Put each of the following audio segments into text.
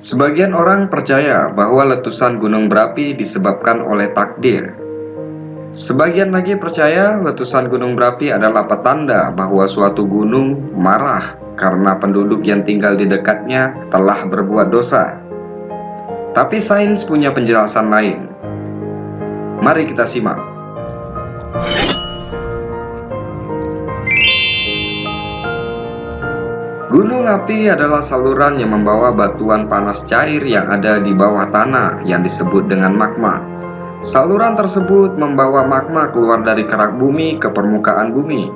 Sebagian orang percaya bahwa letusan gunung berapi disebabkan oleh takdir. Sebagian lagi percaya letusan gunung berapi adalah petanda bahwa suatu gunung marah karena penduduk yang tinggal di dekatnya telah berbuat dosa. Tapi sains punya penjelasan lain. Mari kita simak. Gunung api adalah saluran yang membawa batuan panas cair yang ada di bawah tanah yang disebut dengan magma. Saluran tersebut membawa magma keluar dari kerak bumi ke permukaan bumi.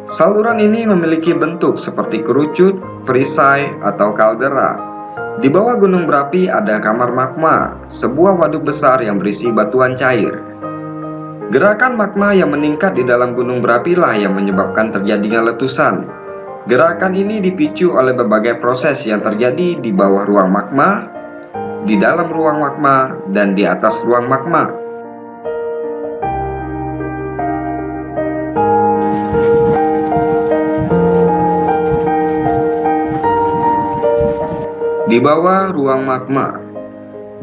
Saluran ini memiliki bentuk seperti kerucut, perisai, atau kaldera. Di bawah gunung berapi ada kamar magma, sebuah waduk besar yang berisi batuan cair. Gerakan magma yang meningkat di dalam gunung berapi lah yang menyebabkan terjadinya letusan. Gerakan ini dipicu oleh berbagai proses yang terjadi di bawah ruang magma, di dalam ruang magma, dan di atas ruang magma. Di bawah ruang magma,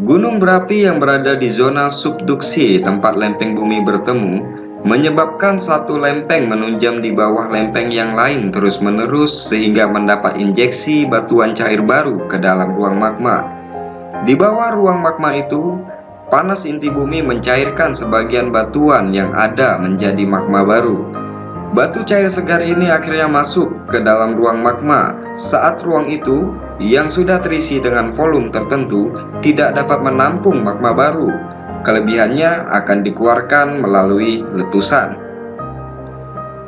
gunung berapi yang berada di zona subduksi tempat lempeng bumi bertemu menyebabkan satu lempeng menunjam di bawah lempeng yang lain terus-menerus sehingga mendapat injeksi batuan cair baru ke dalam ruang magma. Di bawah ruang magma itu, panas inti bumi mencairkan sebagian batuan yang ada menjadi magma baru. Batu cair segar ini akhirnya masuk ke dalam ruang magma. Saat ruang itu, yang sudah terisi dengan volume tertentu, tidak dapat menampung magma baru. Kelebihannya akan dikeluarkan melalui letusan.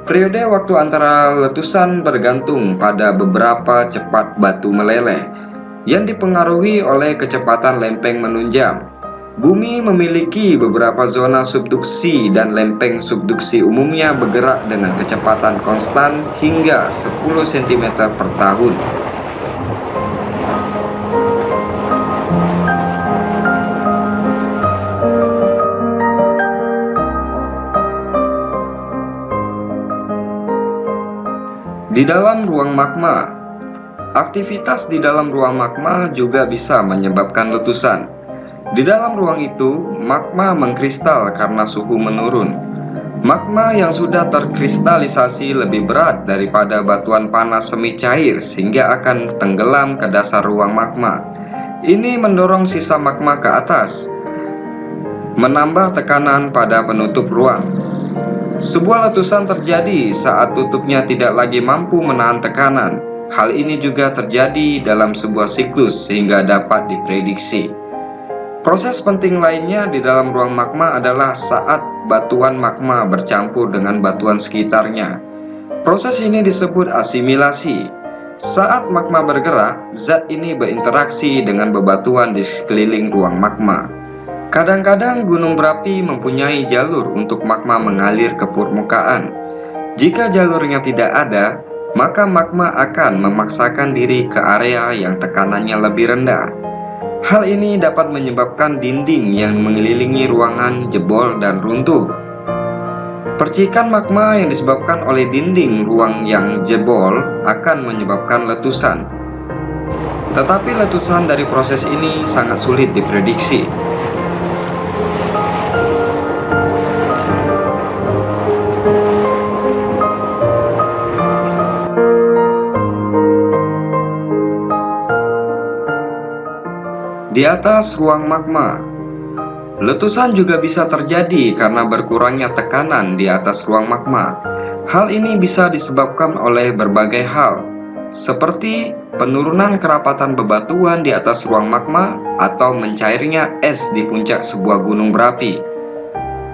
Periode waktu antara letusan bergantung pada beberapa cepat batu meleleh yang dipengaruhi oleh kecepatan lempeng menunjam. Bumi memiliki beberapa zona subduksi dan lempeng subduksi umumnya bergerak dengan kecepatan konstan hingga 10 cm per tahun. Di dalam ruang magma, aktivitas di dalam ruang magma juga bisa menyebabkan letusan. Di dalam ruang itu, magma mengkristal karena suhu menurun. Magma yang sudah terkristalisasi lebih berat daripada batuan panas semi cair sehingga akan tenggelam ke dasar ruang magma. Ini mendorong sisa magma ke atas, menambah tekanan pada penutup ruang. Sebuah letusan terjadi saat tutupnya tidak lagi mampu menahan tekanan. Hal ini juga terjadi dalam sebuah siklus sehingga dapat diprediksi. Proses penting lainnya di dalam ruang magma adalah saat batuan magma bercampur dengan batuan sekitarnya. Proses ini disebut asimilasi. Saat magma bergerak, zat ini berinteraksi dengan bebatuan di sekeliling ruang magma. Kadang-kadang gunung berapi mempunyai jalur untuk magma mengalir ke permukaan. Jika jalurnya tidak ada, maka magma akan memaksakan diri ke area yang tekanannya lebih rendah. Hal ini dapat menyebabkan dinding yang mengelilingi ruangan jebol dan runtuh. Percikan magma yang disebabkan oleh dinding ruang yang jebol akan menyebabkan letusan. Tetapi letusan dari proses ini sangat sulit diprediksi. Di atas ruang magma, letusan juga bisa terjadi karena berkurangnya tekanan di atas ruang magma. Hal ini bisa disebabkan oleh berbagai hal, seperti penurunan kerapatan bebatuan di atas ruang magma atau mencairnya es di puncak sebuah gunung berapi.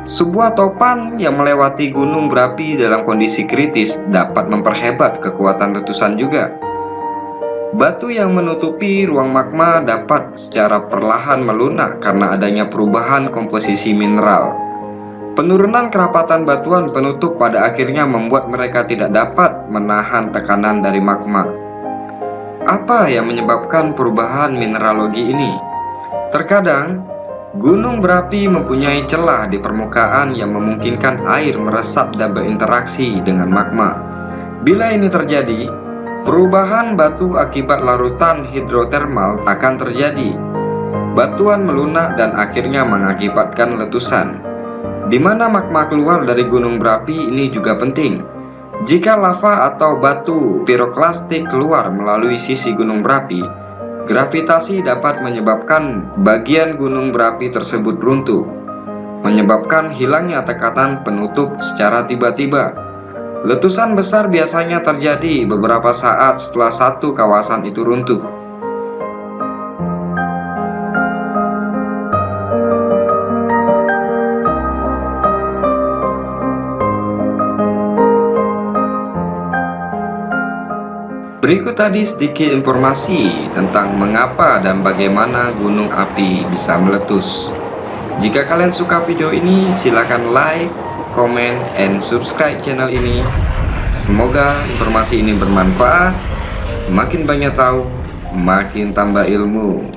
Sebuah topan yang melewati gunung berapi dalam kondisi kritis dapat memperhebat kekuatan letusan juga. Batu yang menutupi ruang magma dapat secara perlahan melunak karena adanya perubahan komposisi mineral. Penurunan kerapatan batuan penutup pada akhirnya membuat mereka tidak dapat menahan tekanan dari magma. Apa yang menyebabkan perubahan mineralogi ini? Terkadang, gunung berapi mempunyai celah di permukaan yang memungkinkan air meresap dan berinteraksi dengan magma. Bila ini terjadi, Perubahan batu akibat larutan hidrotermal akan terjadi. Batuan melunak dan akhirnya mengakibatkan letusan. Di mana magma keluar dari gunung berapi ini juga penting. Jika lava atau batu piroklastik keluar melalui sisi gunung berapi, gravitasi dapat menyebabkan bagian gunung berapi tersebut runtuh, menyebabkan hilangnya tekanan penutup secara tiba-tiba. Letusan besar biasanya terjadi beberapa saat setelah satu kawasan itu runtuh. Berikut tadi sedikit informasi tentang mengapa dan bagaimana gunung api bisa meletus. Jika kalian suka video ini, silakan like, comment, and subscribe channel ini. Semoga informasi ini bermanfaat. Makin banyak tahu, makin tambah ilmu.